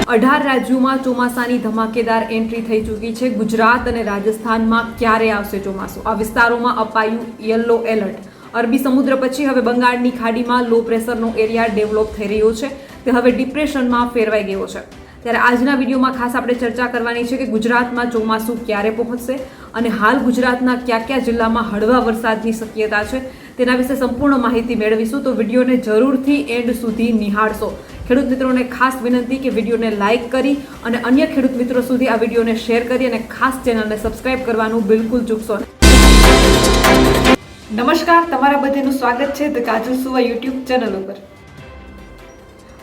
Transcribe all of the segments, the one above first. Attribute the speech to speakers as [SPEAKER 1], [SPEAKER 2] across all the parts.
[SPEAKER 1] 18 રાજ્યોમાં ચોમાસાની ધમાકેદાર એન્ટ્રી થઈ ચૂકી છે। ગુજરાત અને રાજસ્થાનમાં ક્યારે આવશે ચોમાસું? આ વિસ્તારોમાં અપાયું યલો એલર્ટ। અરબી સમુદ્ર પછી હવે બંગાળની ખાડીમાં લો પ્રેશરનો એરિયા ડેવલપ થઈ રહ્યો છે, તે હવે ડિપ્રેશનમાં ફેરવાઈ ગયો છે। ત્યારે આજના વિડીયોમાં ખાસ આપણે ચર્ચા કરવાની છે કે ગુજરાતમાં ચોમાસું ક્યારે પહોંચશે અને હાલ ગુજરાતના કયા કયા જિલ્લામાં હળવા વરસાદની શક્યતા છે તેના વિશે સંપૂર્ણ માહિતી મેળવીશું। તો વિડીયોને જરૂરથી એન્ડ સુધી નિહાળશો। ખેડૂત મિત્રોને ખાસ વિનંતી કે વિડીયોને લાઇક કરી અને અન્ય ખેડૂત મિત્રો સુધી આ વિડીયોને શેર કરી અને ખાસ ચેનલને સબસ્ક્રાઇબ કરવાનું બિલકુલ ચૂકશો નહીં। નમસ્કાર, તમારા બધાનું સ્વાગત છે ધ કાજલ સુવા યુટ્યુબ ચેનલ ઉપર।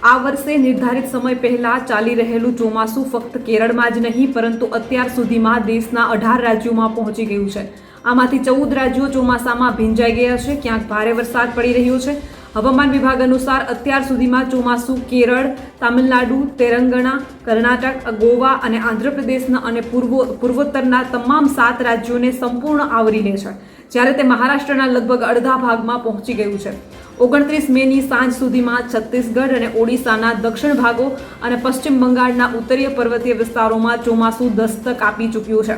[SPEAKER 1] આ વર્ષે નિર્ધારિત સમય પહેલા ચાલી રહેલું ચોમાસું ફક્ત કેરળમાં જ નહીં પરંતુ અત્યાર સુધીમાં દેશના 18 રાજ્યોમાં પહોંચી ગયું છે। આમાંથી 14 રાજ્યો ચોમાસામાં ભીંજાઈ ગયા છે, ક્યાંક ભારે વરસાદ પડી રહ્યો છે। હવામાન વિભાગ અનુસાર અત્યાર સુધીમાં ચોમાસું કેરળ, તામિલનાડુ, તેલંગાણા, કર્ણાટક, ગોવા અને આંધ્રપ્રદેશના અને પૂર્વોત્તરના તમામ 7 રાજ્યોને સંપૂર્ણ આવરી લે છે, જ્યારે તે મહારાષ્ટ્રના લગભગ અડધા ભાગમાં પહોંચી ગયું છે। 29 મેની સાંજ સુધીમાં છત્તીસગઢ અને ઓડિશાના દક્ષિણ ભાગો અને પશ્ચિમ બંગાળના ઉત્તરીય પર્વતીય વિસ્તારોમાં ચોમાસું દસ્તક આપી ચૂક્યું છે।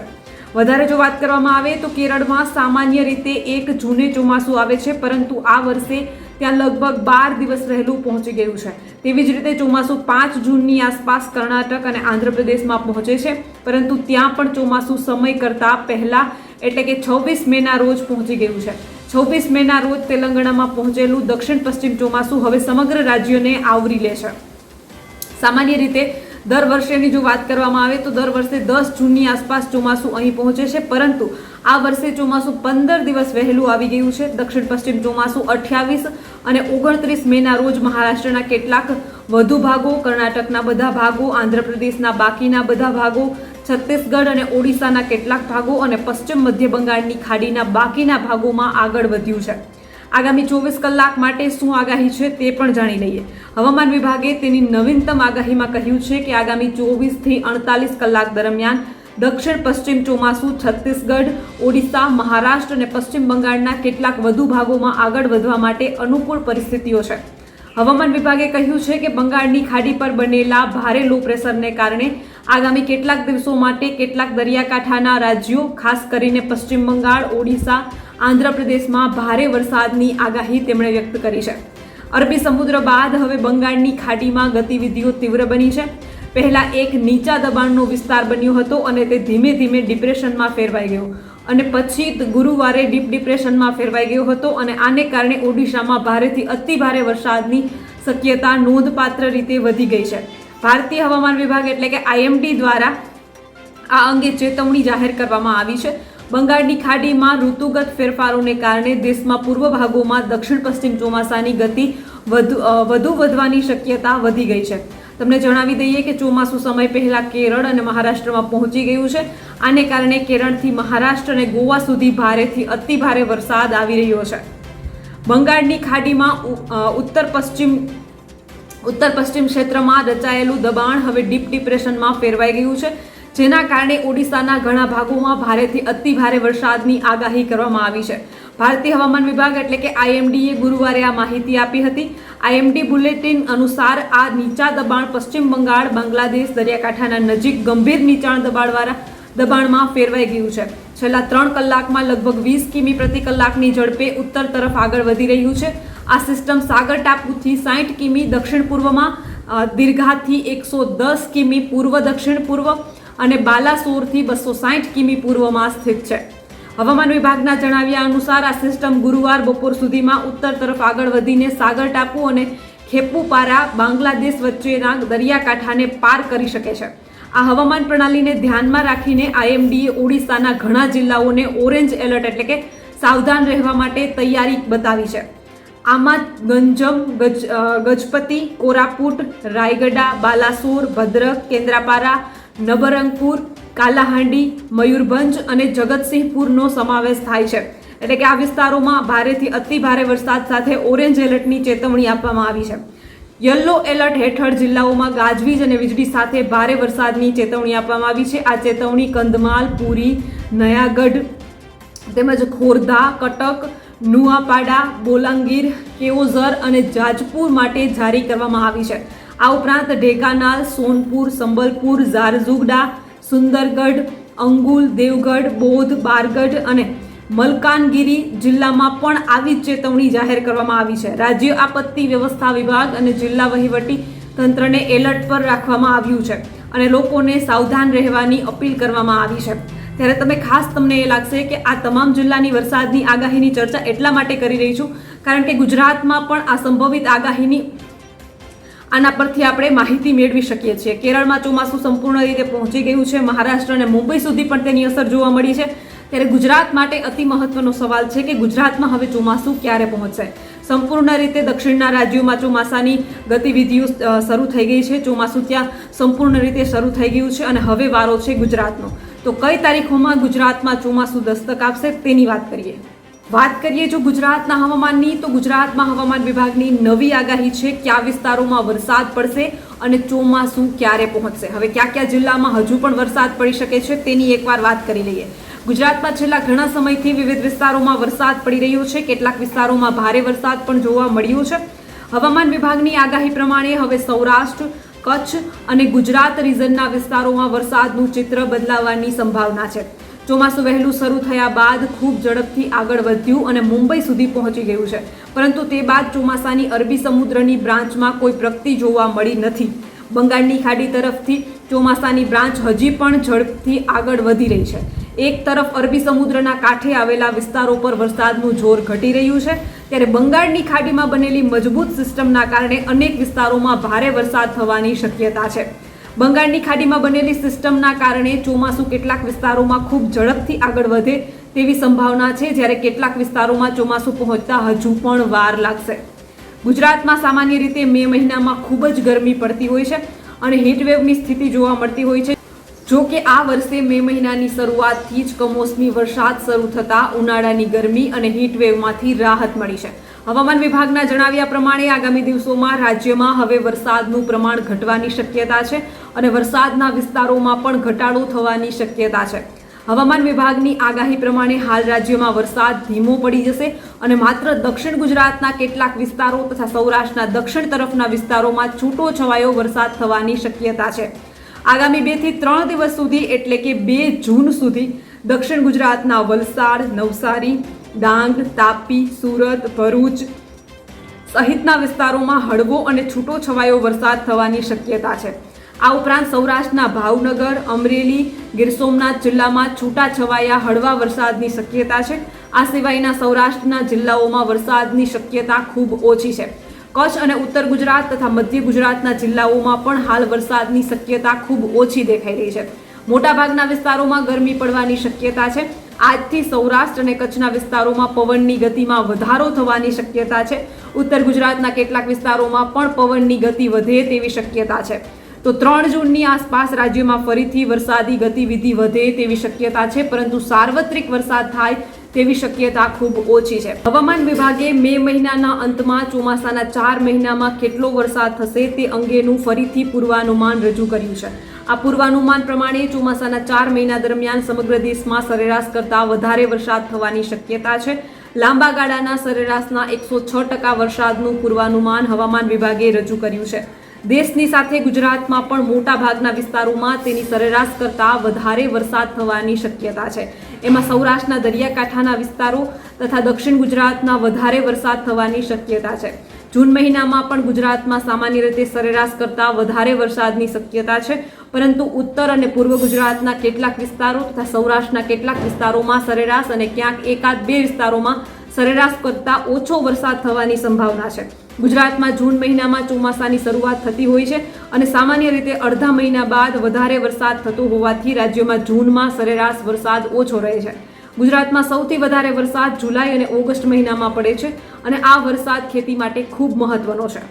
[SPEAKER 1] વધારે જો વાત કરવામાં આવે તો કેરળમાં સામાન્ય રીતે 1 જૂને ચોમાસું આવે છે, પરંતુ આ વર્ષે ત્યાં લગભગ 12 દિવસ રહેલું પહોંચી ગયું છે। તેવી જ રીતે ચોમાસું 5 જૂનની આસપાસ કર્ણાટક અને આંધ્રપ્રદેશમાં પહોંચે છે, પરંતુ ત્યાં પણ ચોમાસું સમય કરતાં પહેલાં એટલે કે 26 મેના રોજ પહોંચી ગયું છે। 26 મેના રોજ તેલંગાણામાં પહોંચેલું દક્ષિણ પશ્ચિમ ચોમાસું હવે સમગ્ર રાજ્યોને આવરી લે છે। સામાન્ય રીતે દર વર્ષેની જો વાત કરવામાં આવે તો દર વર્ષે 10 જૂનની આસપાસ ચોમાસું અહીં પહોંચે છે, પરંતુ આ વર્ષે ચોમાસું 15 દિવસ વહેલું આવી ગયું છે। દક્ષિણ પશ્ચિમ ચોમાસું 28 અને 29 મેના રોજ મહારાષ્ટ્રના કેટલાક વધુ ભાગો, કર્ણાટકના બધા ભાગો, આંધ્રપ્રદેશના બાકીના બધા ભાગો, છત્તીસગઢ અને ઓડિશાના કેટલાક ભાગો અને પશ્ચિમ મધ્ય બંગાળની ખાડીના બાકીના ભાગોમાં આગળ વધ્યું છે। આગામી 24 કલાક માટે શું આગાહી છે તે પણ જાણી લઈએ। હવામાન વિભાગે તેની નવીનતમ આગાહીમાં કહ્યું છે કે આગામી 24 થી 48 કલાક દરમિયાન દક્ષિણ પશ્ચિમ ચોમાસું છત્તીસગઢ, ઓડિશા, મહારાષ્ટ્ર અને પશ્ચિમ બંગાળના કેટલાક વધુ ભાગોમાં આગળ વધવા માટે અનુકૂળ પરિસ્થિતિઓ છે। હવામાન વિભાગે કહ્યું છે કે બંગાળની ખાડી પર બનેલા ભારે લો પ્રેશરને કારણે આગામી કેટલાક દિવસો માટે કેટલાક દરિયાકાંઠાના રાજ્યો, ખાસ કરીને પશ્ચિમ બંગાળ, ઓડિશા, આંધ્રપ્રદેશમાં ભારે વરસાદની આગાહી તેમણે વ્યક્ત કરી છે। અરબી સમુદ્ર બાદ હવે બંગાળની ખાડીમાં ગતિવિધિઓ તીવ્ર બની છે। પહેલા એક નીચા દબાણનો વિસ્તાર બન્યો હતો અને તે ધીમે ધીમે ડિપ્રેશનમાં ફેરવાઈ ગયો અને પછી ગુરુવારે ડીપ ડિપ્રેશનમાં ફેરવાઈ ગયો હતો અને આને કારણે ઓડિશામાં ભારેથી અતિ ભારે વરસાદની શક્યતા નોંધપાત્ર રીતે વધી ગઈ છે। ભારતીય હવામાન વિભાગ એટલે કે IMD દ્વારા આ અંગે ચેતવણી જાહેર કરવામાં આવી છે। બંગાળની ખાડીમાં ઋતુગત ફેરફારોને કારણે દેશમાં પૂર્વ ભાગોમાં દક્ષિણ પશ્ચિમ ચોમાસાની ગતિ વધુ વધવાની શક્યતા વધી ગઈ છે। તમને જણાવી દઈએ કે ચોમાસું સમય પહેલા કેરળ અને મહારાષ્ટ્રમાં પહોંચી ગયું છે। આને કારણે કેરળથી મહારાષ્ટ્ર અને ગોવા સુધી ભારેથી અતિ ભારે વરસાદ આવી રહ્યો છે। બંગાળની ખાડીમાં ઉત્તર પશ્ચિમ ક્ષેત્રમાં રચાયેલું દબાણ હવે ડીપ ડિપ્રેશનમાં ફેરવાઈ ગયું છે, જેના કારણે ઓડિશાના ઘણા ભાગોમાં ભારેથી અતિ ભારે વરસાદની આગાહી કરવામાં આવી છે। ભારતીય હવામાન વિભાગ એટલે કે IMDએ ગુરુવારે આ માહિતી આપી હતી। IMD બુલેટિન અનુસાર આ નીચા દબાણ પશ્ચિમ બંગાળ, બાંગ્લાદેશ દરિયાકાંઠાના નજીક ગંભીર નીચાણ દબાણમાં ફેરવાઈ ગયું છે। છેલ્લા 3 કલાકમાં લગભગ 20 કિમી પ્રતિ કલાકની ઝડપે ઉત્તર તરફ આગળ વધી રહ્યું છે। આ સિસ્ટમ સાગર ટાપુથી 60 કિમી દક્ષિણ પૂર્વમાં, દીર્ઘાથી 110 કિમી પૂર્વ દક્ષિણ પૂર્વ અને બાલાસોરથી 260 કિમી પૂર્વમાં સ્થિત છે। હવામાન વિભાગના જણાવ્યા અનુસાર આ સિસ્ટમ ગુરુવાર બપોર સુધીમાં ઉત્તર તરફ આગળ વધીને સાગર ટાપુ અને ખેપુપારા, બાંગ્લાદેશ વચ્ચેના દરિયાકાંઠાને પાર કરી શકે છે। આ હવામાન પ્રણાલીને ધ્યાનમાં રાખીને IMDએ ઓડિશાના ઘણા જિલ્લાઓને ઓરેન્જ એલર્ટ એટલે કે સાવધાન રહેવા માટે તૈયારી બતાવી છે। આમાં ગંજમ, ગજપતિ, કોરાપુટ, રાયગડા, બાલાસોર, ભદ્રક, કેન્દ્રાપારા, નબરંગપુર, કાલાહાંડી, મયુરભંજ અને જગતસિંહપુરનો સમાવેશ થાય છે। એટલે કે આ વિસ્તારોમાં ભારેથી અતિ ભારે વરસાદ સાથે ઓરેન્જ એલર્ટની ચેતવણી આપવામાં આવી છે। યલો એલર્ટ હેઠળ જિલ્લાઓમાં ગાજવીજ અને વીજળી સાથે ભારે વરસાદની ચેતવણી આપવામાં આવી છે। આ ચેતવણી કંધમાલ, પુરી, નયાગઢ તેમજ ખોરધા, કટક, નુઆપાડા, બોલાંગીર, કેઓઝર અને જાજપુર માટે જારી કરવામાં આવી છે। આ ઉપરાંત ઢેકાનાલ, સોનપુર, સંબલપુર, ઝારઝુગડા, સુંદરગઢ, અંગુલ, દેવગઢ, બોધ, બારગઢ અને મલકાનગીરી જિલ્લામાં પણ આવી જ ચેતવણી જાહેર કરવામાં આવી છે. રાજ્ય આપત્તિ વ્યવસ્થા વિભાગ અને જિલ્લા વહીવટી તંત્રને એલર્ટ પર રાખવામાં આવ્યું છે અને લોકોને સાવધાન રહેવાની અપીલ કરવામાં આવી છે. ત્યારે તમને એ લાગશે કે આ તમામ જિલ્લાની વરસાદની આગાહીની ચર્ચા એટલા માટે કરી રહી છું કારણ કે ગુજરાતમાં પણ આ સંભવિત આગાહીની આના પરથી આપણે માહિતી મેળવી શકીએ છીએ. કેરળમાં ચોમાસું સંપૂર્ણ રીતે પહોંચી ગયું છે. મહારાષ્ટ્ર અને મુંબઈ સુધી પણ તેની અસર જોવા મળી છે. ત્યારે ગુજરાત માટે અતિ મહત્વનો સવાલ છે કે ગુજરાતમાં હવે ચોમાસું ક્યારે પહોંચશે. સંપૂર્ણ રીતે દક્ષિણના રાજ્યોમાં ચોમાસાની ગતિવિધિઓ શરૂ થઈ ગઈ છે. ચોમાસું ત્યાં સંપૂર્ણ રીતે શરૂ થઈ ગયું છે અને હવે વારો છે ગુજરાતનો. તો કઈ તારીખોમાં ગુજરાતમાં ચોમાસું દસ્તક આપશે તેની વાત કરીએ જો ગુજરાતના હવામાનની, તો ગુજરાતમાં હવામાન વિભાગની નવી આગાહી છે કયા વિસ્તારોમાં વરસાદ પડશે અને ચોમાસું ક્યારે પહોંચશે. હવે કયા જિલ્લામાં હજુ પણ વરસાદ પડી શકે છે તેની એકવાર વાત કરી લઈએ. ગુજરાતમાં છેલ્લા ઘણા સમયથી વિવિધ વિસ્તારોમાં વરસાદ પડી રહ્યો છે. કેટલાક વિસ્તારોમાં ભારે વરસાદ પણ જોવા મળ્યો છે. હવામાન વિભાગની આગાહી પ્રમાણે હવે સૌરાષ્ટ્ર, કચ્છ અને ગુજરાત રિજનના વિસ્તારોમાં વરસાદનું ચિત્ર બદલાવાની સંભાવના છે. ચોમાસું વહેલું શરૂ થયા બાદ ખૂબ ઝડપથી આગળ વધ્યું અને મુંબઈ સુધી પહોંચી ગયું છે, પરંતુ તે બાદ ચોમાસાની અરબી સમુદ્રની બ્રાન્ચમાં કોઈ પ્રગતિ જોવા મળી નથી. બંગાળની ખાડી તરફથી ચોમાસાની બ્રાન્ચ હજી પણ ઝડપથી આગળ વધી રહી છે. એક તરફ અરબી સમુદ્રના કાંઠે આવેલા વિસ્તારો પર વરસાદનું જોર ઘટી રહ્યું છે, ત્યારે બંગાળની ખાડીમાં બનેલી મજબૂત સિસ્ટમના કારણે અનેક વિસ્તારોમાં ભારે વરસાદ થવાની શક્યતા છે. બંગાળની ખાડીમાં બનેલી સિસ્ટમના કારણે ચોમાસું કેટલાક વિસ્તારોમાં ખૂબ ઝડપથી આગળ વધે તેવી સંભાવના છે, જ્યારે કેટલાક વિસ્તારોમાં ચોમાસું પહોંચતા હજુ પણ વાર લાગશે. ગુજરાતમાં સામાન્ય રીતે મે મહિનામાં ખૂબ જ ગરમી પડતી હોય છે અને હીટવેવની સ્થિતિ જોવા મળતી હોય છે. જો કે આ વર્ષે મે મહિનાની શરૂઆતથી જ કમોસમી વરસાદ શરૂ થતાં ઉનાળાની ગરમી અને હીટવેવમાંથી રાહત મળી છે. હવામાન વિભાગના જણાવ્યા પ્રમાણે આગામી દિવસોમાં રાજ્યમાં હવે વરસાદનું પ્રમાણ ઘટવાની શક્યતા છે અને વરસાદના વિસ્તારોમાં પણ ઘટાડો થવાની શક્યતા છે. હવામાન વિભાગની આગાહી પ્રમાણે હાલ રાજ્યમાં વરસાદ ધીમો પડી જશે અને માત્ર દક્ષિણ ગુજરાતના કેટલાક વિસ્તારો તથા સૌરાષ્ટ્રના દક્ષિણ તરફના વિસ્તારોમાં છૂટો છવાયો વરસાદ થવાની શક્યતા છે. આગામી 2 થી 3 દિવસ સુધી એટલે કે 2 જૂન સુધી દક્ષિણ ગુજરાતના વલસાડ, નવસારી, ડાંગ, તાપી, સુરત, ભરૂચ સહિતના વિસ્તારોમાં હળવો અને છૂટો છવાયો વરસાદ થવાની શક્યતા છે. આ ઉપરાંત સૌરાષ્ટ્રના ભાવનગર, અમરેલી, ગીર સોમનાથ જિલ્લામાં છૂટા છવાયા હળવા વરસાદની શક્યતા છે. આ સિવાયના સૌરાષ્ટ્રના જિલ્લાઓમાં વરસાદની શક્યતા ખૂબ ઓછી છે. કચ્છ અને ઉત્તર ગુજરાત તથા મધ્ય ગુજરાતના જિલ્લાઓમાં પણ હાલ વરસાદની શક્યતા ખૂબ ઓછી દેખાઈ રહી છે. મોટાભાગના વિસ્તારોમાં ગરમી પડવાની શક્યતા છે. આજથી સૌરાષ્ટ્ર અને કચ્છના વિસ્તારોમાં પવનની ગતિમાં વધારો થવાની શક્યતા છે. ઉત્તર ગુજરાતના કેટલાક વિસ્તારોમાં પણ પવનની ગતિ વધે તેવી શક્યતા છે. તો 3 જૂનની આસપાસ રાજ્યમાં ફરીથી વરસાદી ગતિવિધિ વધે તેવી શક્યતા છે, પરંતુ સાર્વત્રિક વરસાદ થાય તેવી શક્યતા ખૂબ ઓછી છે. હવામાન વિભાગે મે મહિનાના અંતમાં ચોમાસાના 4 મહિનામાં કેટલો વરસાદ થશે તે અંગેનું ફરીથી પૂર્વાનુમાન રજૂ કર્યું છે. આ પૂર્વાનુમાન પ્રમાણે ચોમાસાના 4 મહિના દરમિયાન સમગ્ર દેશમાં સરેરાશ કરતાં વધારે વરસાદ થવાની શક્યતા છે. લાંબા ગાળાના સરેરાશના 106% વરસાદનું પૂર્વાનુમાન હવામાન વિભાગે રજૂ કર્યું છે. દેશની સાથે ગુજરાતમાં પણ મોટા ભાગના વિસ્તારોમાં તેની સરેરાશ કરતાં વધારે વરસાદ થવાની શક્યતા છે. એમાં સૌરાષ્ટ્રના દરિયાકાંઠાના વિસ્તારો તથા દક્ષિણ ગુજરાતના વધારે વરસાદ થવાની શક્યતા છે. જૂન મહિનામાં પણ ગુજરાતમાં સામાન્ય રીતે સરેરાશ કરતાં વધારે વરસાદની શક્યતા છે, પરંતુ ઉત્તર અને પૂર્વ ગુજરાતના કેટલાક વિસ્તારો તથા સૌરાષ્ટ્રના કેટલાક વિસ્તારોમાં સરેરાશ અને ક્યાંક 1-2 વિસ્તારોમાં સરેરાશ કરતાં ઓછો વરસાદ થવાની સંભાવના છે. ગુજરાતમાં જૂન મહિનામાં ચોમાસાની શરૂઆત થતી હોય છે અને સામાન્ય રીતે અડધા મહિના બાદ વધારે વરસાદ થતો હોવાથી રાજ્યમાં જૂનમાં સરેરાશ વરસાદ ઓછો રહે છે. ગુજરાતમાં સૌથી વધારે વરસાદ જુલાઈ અને ઓગસ્ટ મહિનામાં પડે છે અને આ વરસાદ ખેતી માટે ખૂબ મહત્વનો છે.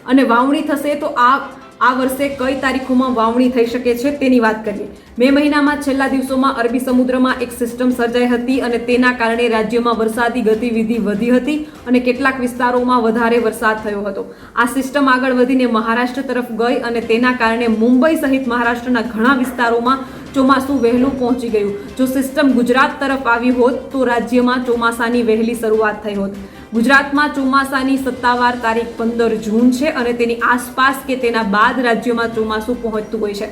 [SPEAKER 1] અને વાવણી થશે તો આ વર્ષે કઈ તારીખોમાં વાવણી થઈ શકે છે તેની વાત કરીએ. મે મહિનામાં છેલ્લા દિવસોમાં અરબી સમુદ્રમાં એક સિસ્ટમ સર્જાઈ હતી અને તેના કારણે રાજ્યમાં વરસાદી ગતિવિધિ વધી હતી અને કેટલાક વિસ્તારોમાં વધારે વરસાદ થયો હતો. આ સિસ્ટમ આગળ વધીને મહારાષ્ટ્ર તરફ ગઈ અને તેના કારણે મુંબઈ સહિત મહારાષ્ટ્રના ઘણા વિસ્તારોમાં ચોમાસું વહેલું પહોંચી ગયું. જો સિસ્ટમ ગુજરાત તરફ આવી હોત તો રાજ્યમાં ચોમાસાની વહેલી શરૂઆત થઈ હોત. ગુજરાતમાં ચોમાસાની સત્તાવાર તારીખ 15 જૂન છે અને તેની આસપાસ કે તેના બાદ રાજ્યમાં ચોમાસું પહોંચતું હોય છે.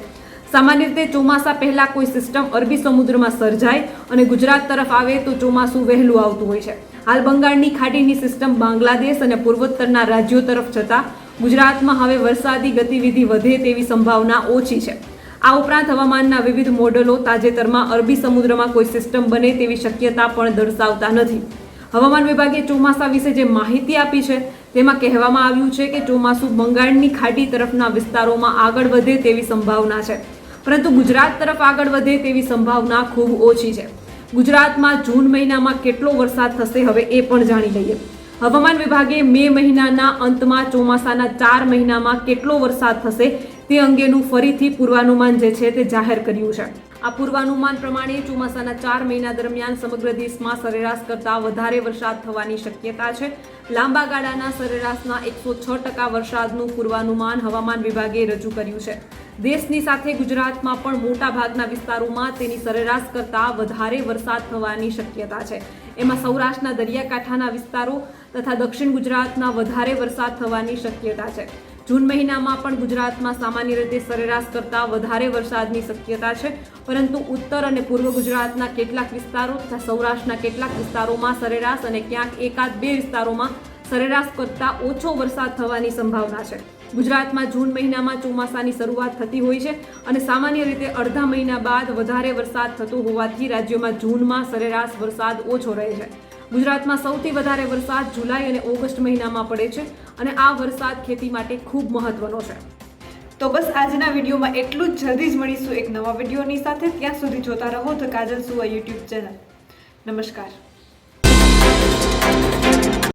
[SPEAKER 1] સામાન્ય રીતે ચોમાસા પહેલા કોઈ સિસ્ટમ અરબી સમુદ્રમાં સર્જાય અને ગુજરાત તરફ આવે તો ચોમાસું વહેલું આવતું હોય છે. હાલ બંગાળની ખાડીની સિસ્ટમ બાંગ્લાદેશ અને પૂર્વોત્તરના રાજ્યો તરફ જતા ગુજરાતમાં હવે વરસાદી ગતિવિધિ વધે તેવી સંભાવના ઓછી છે. આ ઉપરાંત હવામાનના વિવિધ મોડલો તાજેતરમાં અરબી સમુદ્રમાં કોઈ સિસ્ટમ બને તેવી શક્યતા પણ દર્શાવતા નથી. હવામાન વિભાગે ચોમાસા વિશે જે માહિતી આપી છે તેમાં કહેવામાં આવ્યું છે કે ચોમાસું બંગાળની ખાડી તરફના વિસ્તારોમાં આગળ વધે તેવી સંભાવના છે, પરંતુ ગુજરાત તરફ આગળ વધે તેવી સંભાવના ખૂબ ઓછી છે. ગુજરાતમાં જૂન મહિનામાં કેટલો વરસાદ થશે હવે એ પણ જાણી લઈએ. હવામાન વિભાગે મે મહિનાના અંતમાં ચોમાસાના 4 મહિનામાં કેટલો વરસાદ થશે તે અંગેનું ફરીથી પૂર્વાનુમાન જે છે તે જાહેર કર્યું છે. આ પૂર્વાનુમાન પ્રમાણે ચોમાસાના 4 મહિના દરમિયાન સમગ્ર દેશમાં સરેરાશ કરતાં વધારે વરસાદ થવાની શક્યતા છે. લાંબા ગાળાના સરેરાશના 106% વરસાદનું પૂર્વાનુમાન હવામાન વિભાગે રજૂ કર્યું છે. દેશની સાથે ગુજરાતમાં પણ મોટા ભાગના વિસ્તારોમાં તેની સરેરાશ કરતાં વધારે વરસાદ થવાની શક્યતા છે. એમાં સૌરાષ્ટ્રના દરિયાકાંઠાના વિસ્તારો તથા દક્ષિણ ગુજરાતના વધારે વરસાદ થવાની શક્યતા છે. જૂન મહિનામાં પણ ગુજરાતમાં સામાન્ય રીતે સરેરાશ કરતાં વધારે વરસાદની શક્યતા છે, પરંતુ ઉત્તર અને પૂર્વ ગુજરાતના કેટલાક વિસ્તારો તથા સૌરાષ્ટ્રના કેટલાક વિસ્તારોમાં સરેરાશ અને ક્યાંક 1-2 વિસ્તારોમાં સરેરાશ કરતાં ઓછો વરસાદ થવાની સંભાવના છે. ગુજરાતમાં જૂન મહિનામાં ચોમાસાની શરૂઆત થતી હોય છે અને સામાન્ય રીતે અડધા મહિના બાદ વધારે વરસાદ થતો હોવાથી રાજ્યમાં જૂનમાં સરેરાશ વરસાદ ઓછો રહે છે. ગુજરાતમાં સૌથી વધારે વરસાદ જુલાઈ અને ઓગસ્ટ મહિનામાં પડે છે અને આ વરસાદ ખેતી માટે ખૂબ મહત્વનો છે.
[SPEAKER 2] તો બસ આજના વિડીયોમાં એટલું જ. જલ્દી જ મળીશું એક નવા વિડીયોની સાથે. ત્યાં સુધી જોતા રહો ધ કાજલ સુવા યુટ્યુબ ચેનલ. નમસ્કાર.